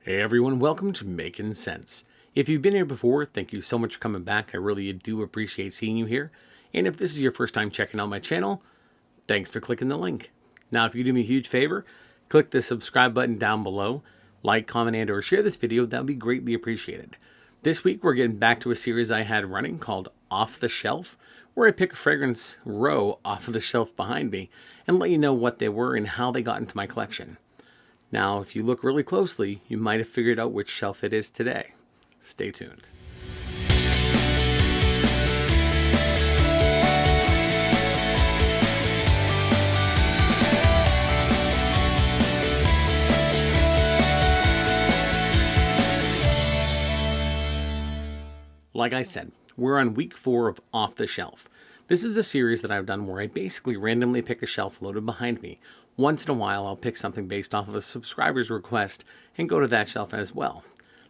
Hey everyone, welcome to Making Sense. If you've been here before, thank you so much for coming back. I really do appreciate seeing you here. And if this is your first time checking out my channel, thanks for clicking the link. Now, if you do me a huge favor, click the subscribe button down below, like, comment, and or share this video. That would be greatly appreciated. This week, we're getting back to a series I had running called Off the Shelf, where I pick a fragrance row off of the shelf behind me and let you know what they were and how they got into my collection. Now, if you look really closely, you might have figured out which shelf it is today. Stay tuned. Like I said, we're on week 4 of Off the Shelf. This is a series that I've done where I basically randomly pick a shelf loaded behind me. Once in a while, I'll pick something based off of a subscriber's request and go to that shelf as well.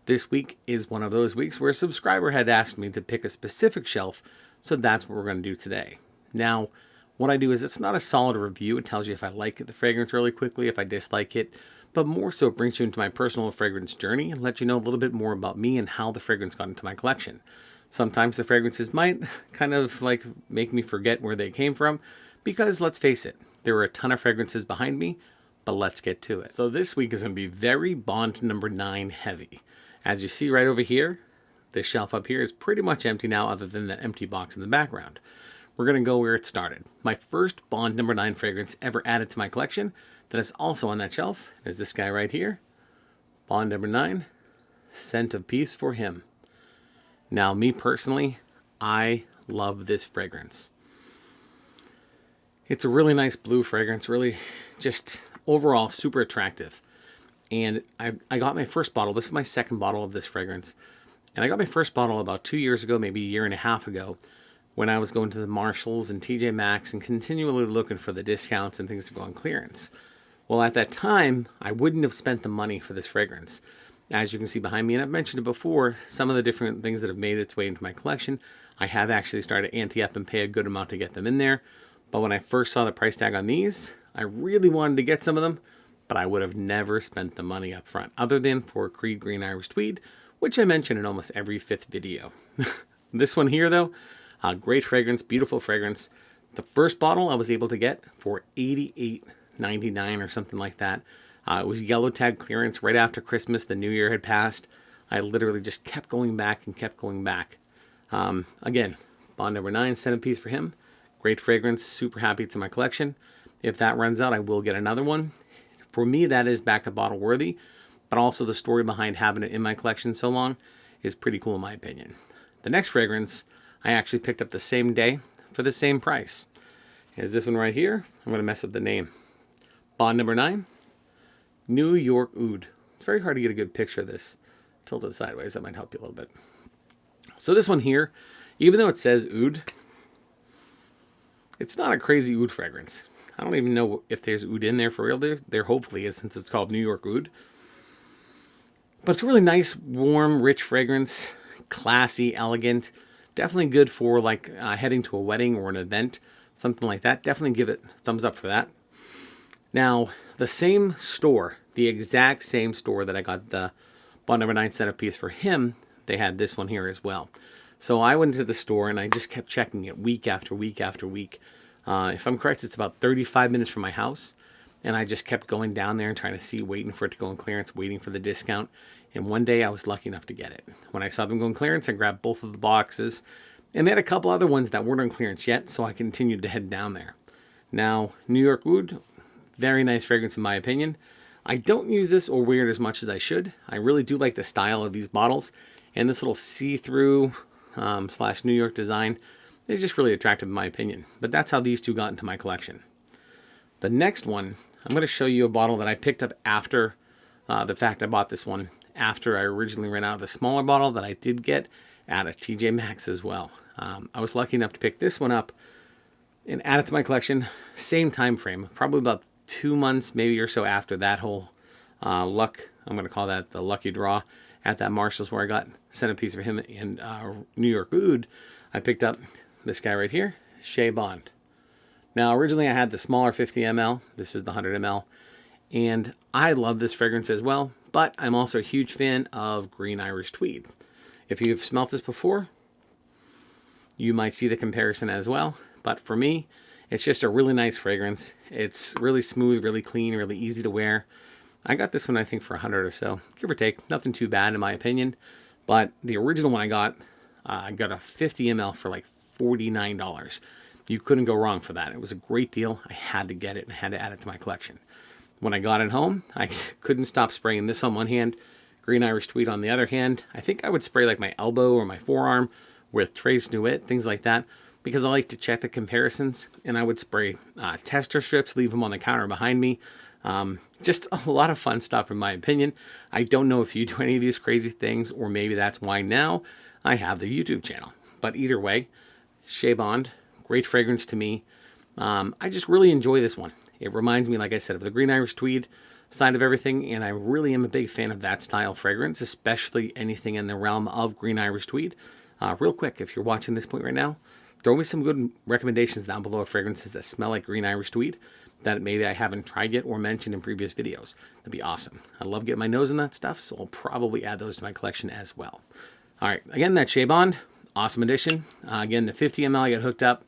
This week is one of those weeks where a subscriber had asked me to pick a specific shelf, so that's what we're going to do today. Now, what I do is it's not a solid review. It tells you if I like the fragrance really quickly, if I dislike it, but more so it brings you into my personal fragrance journey and lets you know a little bit more about me and how the fragrance got into my collection. Sometimes the fragrances might kind of like make me forget where they came from because, let's face it, there are a ton of fragrances behind me, but let's get to it. So this week is going to be very Bond number 9 heavy. As you see right over here, this shelf up here is pretty much empty now other than that empty box in the background. We're going to go where it started. My first Bond number 9 fragrance ever added to my collection that is also on that shelf is this guy right here. Bond number 9, Scent of Peace for Him. Now, me personally, I love this fragrance. It's a really nice blue fragrance, really just overall super attractive. And I got my first bottle. This is my second bottle of this fragrance. And I got my first bottle about 2 years ago, maybe a year and a half ago, when I was going to the Marshalls and TJ Maxx and continually looking for the discounts and things to go on clearance. Well, at that time, I wouldn't have spent the money for this fragrance. As you can see behind me, and I've mentioned it before, some of the different things that have made its way into my collection, I have actually started to ante up and pay a good amount to get them in there. But when I first saw the price tag on these, I really wanted to get some of them, but I would have never spent the money up front, other than for Creed Green Irish Tweed, which I mention in almost every 5th video. This one here, though, great fragrance, beautiful fragrance. The first bottle I was able to get for $88.99 or something like that. It was yellow tag clearance right after Christmas. The new year had passed. I literally just kept going back and kept going back. Again, Bond number 9, Scent of Peace for Him. Great fragrance. Super happy it's in my collection. If that runs out, I will get another one. For me, that is backup bottle worthy. But also the story behind having it in my collection so long is pretty cool in my opinion. The next fragrance I actually picked up the same day for the same price. Is this one right here. I'm going to mess up the name. Bond number 9. York Oud. It's very hard to get a good picture of this. Tilt it sideways, that might help you a little bit. So this one here, even though it says oud, it's not a crazy oud fragrance. I don't even know if there's oud in there for real. There hopefully is, since it's called New York Oud. But it's a really nice, warm, rich fragrance. Classy, elegant. Definitely good for like heading to a wedding or an event. Something like that. Definitely give it a thumbs up for that. Now, the same store, the exact same store that I got the Bond number 9 Scent of Peace for Him, they had this one here as well. So I went to the store and I just kept checking it week after week after week. If I'm correct, it's about 35 minutes from my house. And I just kept going down there and trying to see, waiting for it to go on clearance, waiting for the discount. And one day I was lucky enough to get it. When I saw them go on clearance, I grabbed both of the boxes. And they had a couple other ones that weren't on clearance yet, so I continued to head down there. Now, New York Oud, very nice fragrance in my opinion. I don't use this or wear it as much as I should. I really do like the style of these bottles. And this little see-through / New York design is just really attractive in my opinion. But that's how these two got into my collection. The next one, I'm going to show you a bottle that I picked up after the fact I bought this one. After I originally ran out of the smaller bottle that I did get at a TJ Maxx as well. I was lucky enough to pick this one up and add it to my collection. Same time frame, probably about 2 months maybe or so after that whole luck, I'm going to call that the lucky draw at that Marshalls where I got Scent of Peace for Him and New York Oud. I picked up this guy right here, Chez Bond. Now originally I had the smaller 50 ml, this is the 100 ml, And I love this fragrance as well, but I'm also a huge fan of Green Irish Tweed. If you've smelt this before, you might see the comparison as well. But for me, it's just a really nice fragrance. It's really smooth, really clean, really easy to wear. I got this one, I think, for $100 or so, give or take. Nothing too bad in my opinion. But the original one I got a 50 ml for like $49. You couldn't go wrong for that. It was a great deal. I had to get it and I had to add it to my collection. When I got it home, I couldn't stop spraying this on one hand, Green Irish Tweed on the other hand. I think I would spray like my elbow or my forearm with Trace Nuit, things like that, because I like to check the comparisons. And I would spray tester strips, leave them on the counter behind me. Just a lot of fun stuff in my opinion. I don't know if you do any of these crazy things, or maybe that's why now I have the YouTube channel. But either way, Chez Bond, great fragrance to me. I just really enjoy this one. It reminds me, like I said, of the Green Irish Tweed side of everything, and I really am a big fan of that style fragrance, especially anything in the realm of Green Irish Tweed. Real quick, if you're watching this point right now, throw me some good recommendations down below of fragrances that smell like Green Irish Tweed that maybe I haven't tried yet or mentioned in previous videos. That'd be awesome. I love getting my nose in that stuff, so I'll probably add those to my collection as well. All right, again, that Chez Bond, awesome addition. Again, the 50 ml I got hooked up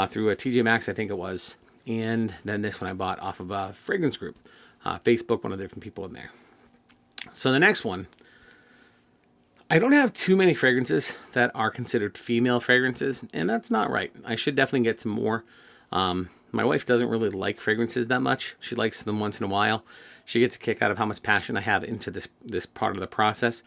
through a TJ Maxx, I think it was. And then this one I bought off of a fragrance group. Facebook, one of the different people in there. So the next one, I don't have too many fragrances that are considered female fragrances, and that's not right. I should definitely get some more. My wife doesn't really like fragrances that much. She likes them once in a while. She gets a kick out of how much passion I have into this part of the process.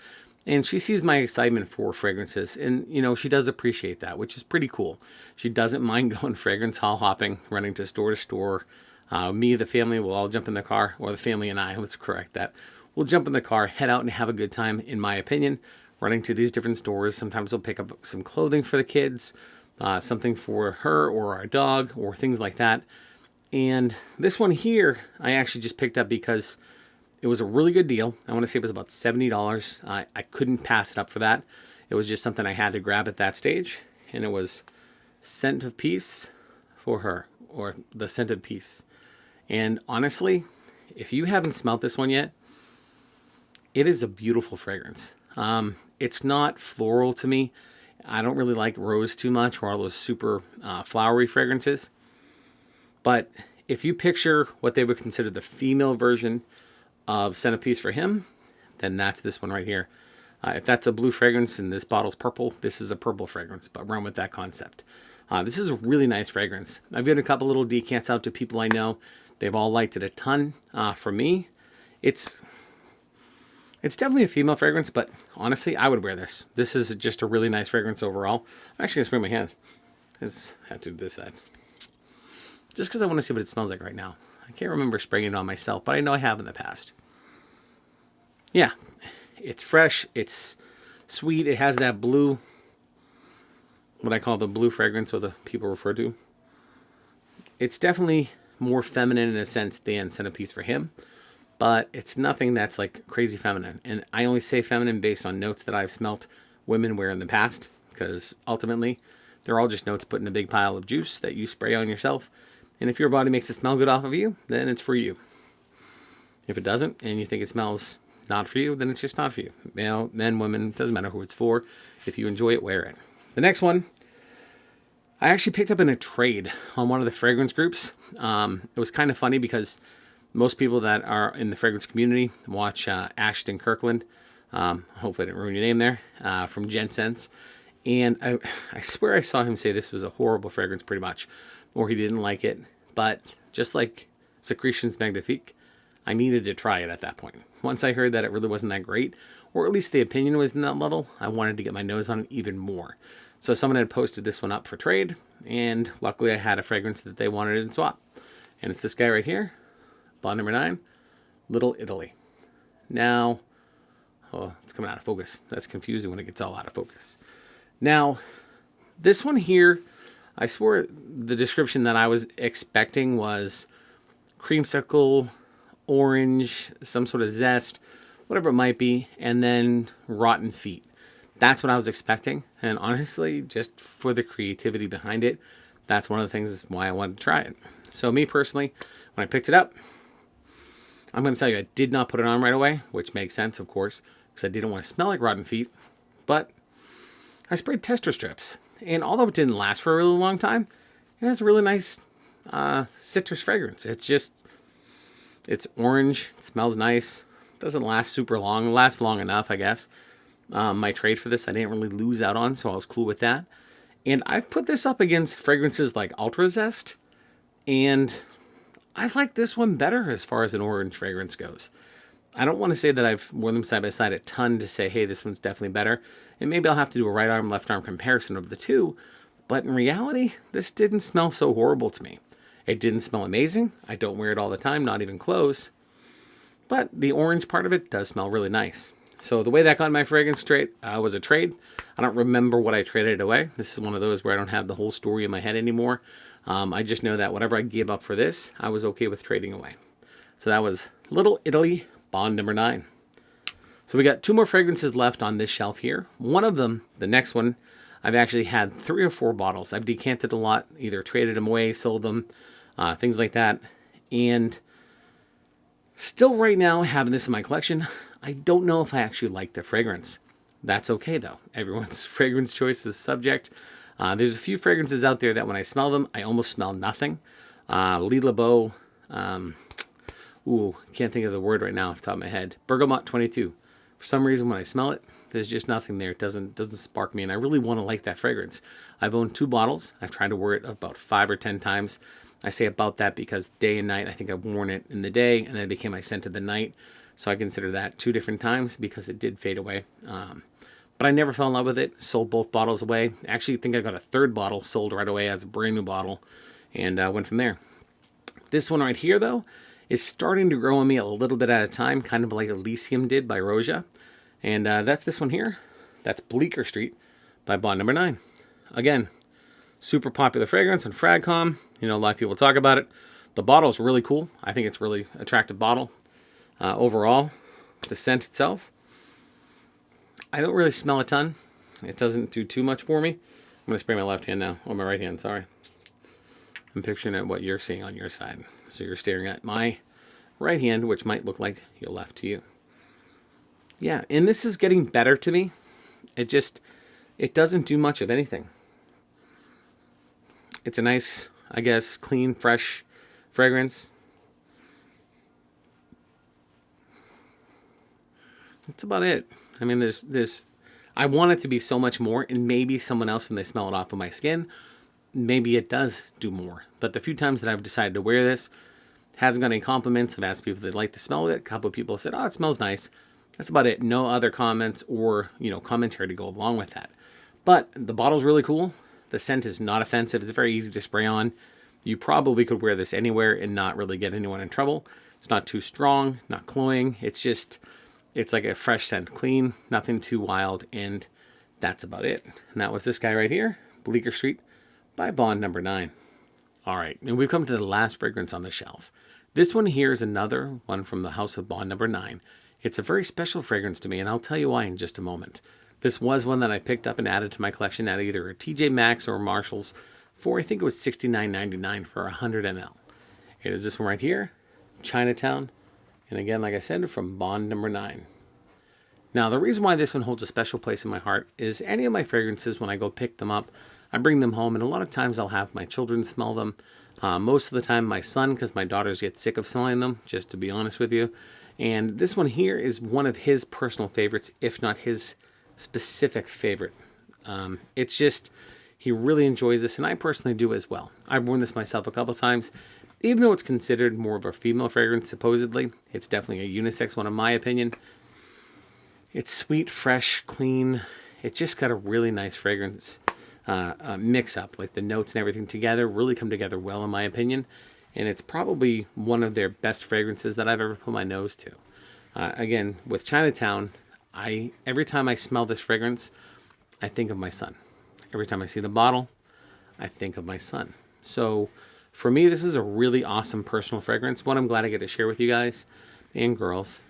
And she sees my excitement for fragrances, and you know, she does appreciate that, which is pretty cool. She doesn't mind going fragrance hall hopping, running to store. Me, the family, will all jump in the car, or the family and I, let's correct that. We'll jump in the car, head out and have a good time, in my opinion, running to these different stores. Sometimes we'll pick up some clothing for the kids, something for her or our dog, or things like that. And this one here, I actually just picked up because it was a really good deal. I want to say it was about $70. I couldn't pass it up for that. It was just something I had to grab at that stage. And it was Scent of Peace for her, or the Scented Peace. And honestly, if you haven't smelt this one yet, it is a beautiful fragrance. It's not floral to me. I don't really like rose too much, or all those super flowery fragrances. But if you picture what they would consider the female version of Scent of Peace for him, then that's this one right here. If that's a blue fragrance and this bottle's purple, this is a purple fragrance, but run with that concept. This is a really nice fragrance. I've given a couple little decants out to people I know. They've all liked it a ton. For me, it's definitely a female fragrance, but honestly, I would wear this. This is just a really nice fragrance overall. I'm actually going to spray my hand. I have to do this side. Just because I want to see what it smells like right now. I can't remember spraying it on myself, but I know I have in the past. Yeah, it's fresh, it's sweet, it has that blue, what I call the blue fragrance, or the people refer to. It's definitely more feminine in a sense than Scent of Peace for him, but it's nothing that's like crazy feminine. And I only say feminine based on notes that I've smelt women wear in the past, because ultimately they're all just notes put in a big pile of juice that you spray on yourself. And if your body makes it smell good off of you, then it's for you. If it doesn't, and you think it smells not for you, then it's just not for you. Male, men, women, doesn't matter who it's for. If you enjoy it, wear it. The next one, I actually picked up in a trade on one of the fragrance groups. It was kind of funny because most people that are in the fragrance community watch Ashton Kirkland. Hopefully I didn't ruin your name there. From Gen Sense. And I swear I saw him say this was a horrible fragrance pretty much, or he didn't like it. But just like Secretions Magnifique, I needed to try it at that point. Once I heard that it really wasn't that great, or at least the opinion was in that level, I wanted to get my nose on it even more. So someone had posted this one up for trade, and luckily I had a fragrance that they wanted in swap. And it's this guy right here, Bond number 9, Little Italy. Now, oh, it's coming out of focus. That's confusing when it gets all out of focus. Now, this one here, I swore the description that I was expecting was creamsicle, orange, some sort of zest, whatever it might be, and then rotten feet. That's what I was expecting. And honestly, just for the creativity behind it, that's one of the things why I wanted to try it. So me personally, when I picked it up, I'm going to tell you, I did not put it on right away, which makes sense, of course, because I didn't want to smell like rotten feet. But I sprayed tester strips, and although it didn't last for a really long time, it has a really nice citrus fragrance. It's orange, it smells nice, it doesn't last super long, it lasts long enough, I guess. My trade for this, I didn't really lose out on, so I was cool with that. And I've put this up against fragrances like Ultra Zest, and I like this one better as far as an orange fragrance goes. I don't want to say that I've worn them side by side a ton to say, hey, this one's definitely better. And maybe I'll have to do a right arm, left arm comparison of the two. But in reality, this didn't smell so horrible to me. It didn't smell amazing. I don't wear it all the time, not even close. But the orange part of it does smell really nice. So the way that got my fragrance straight was a trade. I don't remember what I traded away. This is one of those where I don't have the whole story in my head anymore. I just know that whatever I gave up for this, I was okay with trading away. So that was Little Italy Bond number 9. So we got 2 more fragrances left on this shelf here. One of them, the next one, I've actually had 3 or 4 bottles. I've decanted a lot, either traded them away, sold them, things like that. And still right now having this in my collection, I don't know if I actually like the fragrance. That's okay though. Everyone's fragrance choice is subject. There's a few fragrances out there that when I smell them, I almost smell nothing. Le Beau, can't think of the word right now off the top of my head. Bergamot 22. For some reason, when I smell it, there's just nothing there. It doesn't spark me, and I really want to like that fragrance. I've owned 2 bottles. I've tried to wear it about 5 or 10 times. I say about that because day and night, I think I've worn it in the day, and then it became my scent of the night. So I consider that 2 different times because it did fade away. But I never fell in love with it. Sold both bottles away. Actually, I think I got a 3rd bottle sold right away as a brand new bottle, and went from there. This one right here, though, is starting to grow on me a little bit at a time, kind of like Elysium did by Roja. And that's this one here. That's Bleecker St by Bond number 9. Again, super popular fragrance on Fragcom. You know, a lot of people talk about it. The bottle's really cool. I think it's a really attractive bottle. Overall, the scent itself, I don't really smell a ton. It doesn't do too much for me. I'm going to spray my left hand now. Or my right hand, sorry. I'm picturing at what you're seeing on your side. So you're staring at my right hand, which might look like your left to you. Yeah, and this is getting better to me. It doesn't do much of anything. It's a nice, I guess, clean, fresh fragrance. That's about it. I mean, there's I want it to be so much more, and maybe someone else, when they smell it off of my skin, maybe it does do more. But the few times that I've decided to wear this, hasn't got any compliments. I've asked people if they'd like the smell of it. A couple of people have said, oh, it smells nice. That's about it. No other comments or, commentary to go along with that. But the bottle's really cool. The scent is not offensive. It's very easy to spray on. You probably could wear this anywhere and not really get anyone in trouble. It's not too strong, not cloying. It's like a fresh scent, clean, nothing too wild, and that's about it. And that was this guy right here, Bleecker St by Bond number 9. All right, and we've come to the last fragrance on the shelf. This one here is another one from the house of Bond number 9. It's a very special fragrance to me, and I'll tell you why in just a moment. This was one that I picked up and added to my collection at either a TJ Maxx or Marshall's for, I think it was $69.99 for 100 ml. It is this one right here, Chinatown. And again, like I said, from Bond number 9. Now, the reason why this one holds a special place in my heart is any of my fragrances, when I go pick them up, I bring them home, and a lot of times I'll have my children smell them. Most of the time my son, because my daughters get sick of smelling them, just to be honest with you. And this one here is one of his personal favorites, if not his specific favorite. It's just, he really enjoys this, and I personally do as well. I've worn this myself a couple times. Even though it's considered more of a female fragrance, supposedly, it's definitely a unisex one in my opinion. It's sweet, fresh, clean. It just got a really nice fragrance mix up. Like the notes and everything together really come together well in my opinion. And it's probably one of their best fragrances that I've ever put my nose to. Again, with Chinatown, every time I smell this fragrance, I think of my son. Every time I see the bottle, I think of my son. So for me, this is a really awesome personal fragrance. One I'm glad I get to share with you guys and girls.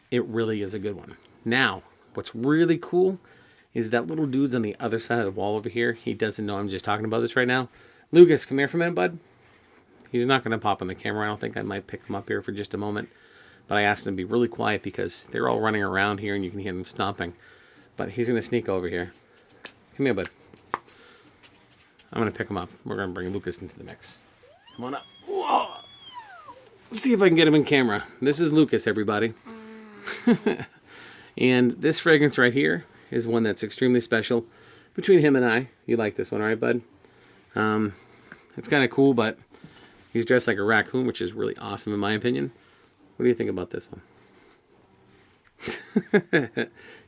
It really is a good one. Now, what's really cool is that little dude's on the other side of the wall over here. He doesn't know I'm just talking about this right now. Lucas, come here for a minute, bud. He's not going to pop on the camera. I don't think. I might pick him up here for just a moment. But I asked him to be really quiet because they're all running around here and you can hear them stomping. But he's going to sneak over here. Come here, bud. I'm going to pick him up. We're going to bring Lucas into the mix. Come on up. Whoa. Let's see if I can get him in camera. This is Lucas, everybody. And this fragrance right here is one that's extremely special between him and I. You like this one, right, bud? It's kind of cool, but he's dressed like a raccoon, which is really awesome in my opinion. What do you think about this one?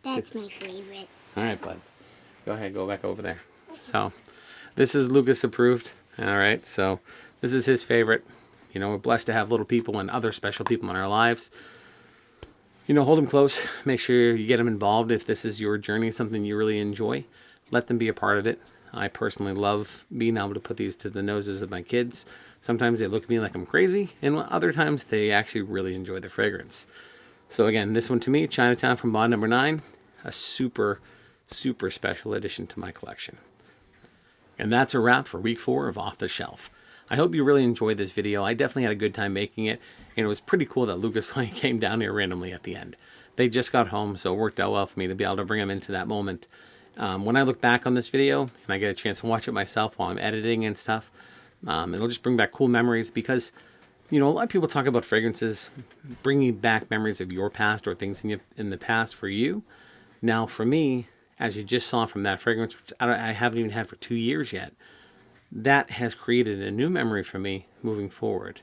That's my favorite. All right, bud. Go ahead, go back over there. So, this is Lucas approved. All right, so this is his favorite. You know, we're blessed to have little people and other special people in our lives. You know, hold them close. Make sure you get them involved. If this is your journey, something you really enjoy, let them be a part of it. I personally love being able to put these to the noses of my kids. Sometimes they look at me like I'm crazy, and other times they actually really enjoy the fragrance. So again, this one to me, Chinatown from Bond number 9, a super, super special addition to my collection. And that's a wrap for week 4 of Off the Shelf. I hope you really enjoyed this video. I definitely had a good time making it, and it was pretty cool that Lucas came down here randomly at the end. They just got home, so it worked out well for me to be able to bring him into that moment. When I look back on this video, and I get a chance to watch it myself while I'm editing and stuff, it'll just bring back cool memories because, you know, a lot of people talk about fragrances bringing back memories of your past or things in the past for you. Now, for me, as you just saw from that fragrance, which I haven't even had for 2 years yet, that has created a new memory for me moving forward.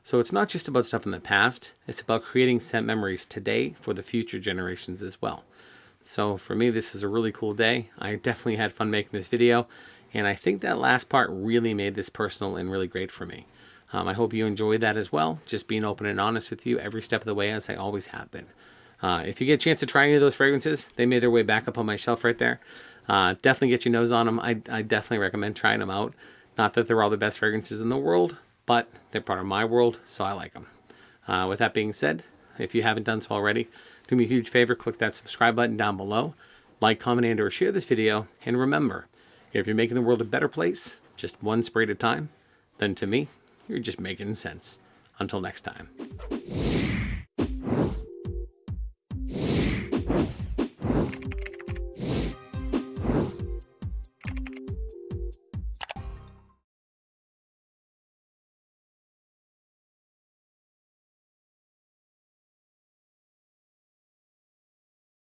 So it's not just about stuff in the past, it's about creating scent memories today for the future generations as well. So for me, this is a really cool day. I definitely had fun making this video, and I think that last part really made this personal and really great for me. I hope you enjoyed that as well, just being open and honest with you every step of the way as I always have been. If you get a chance to try any of those fragrances, they made their way back up on my shelf right there. Definitely get your nose on them. I definitely recommend trying them out. Not that they're all the best fragrances in the world, but they're part of my world, so I like them. With that being said, if you haven't done so already, do me a huge favor, click that subscribe button down below, like, comment, and or share this video, and remember, if you're making the world a better place, just one spray at a time, then to me, you're just making sense. Until next time.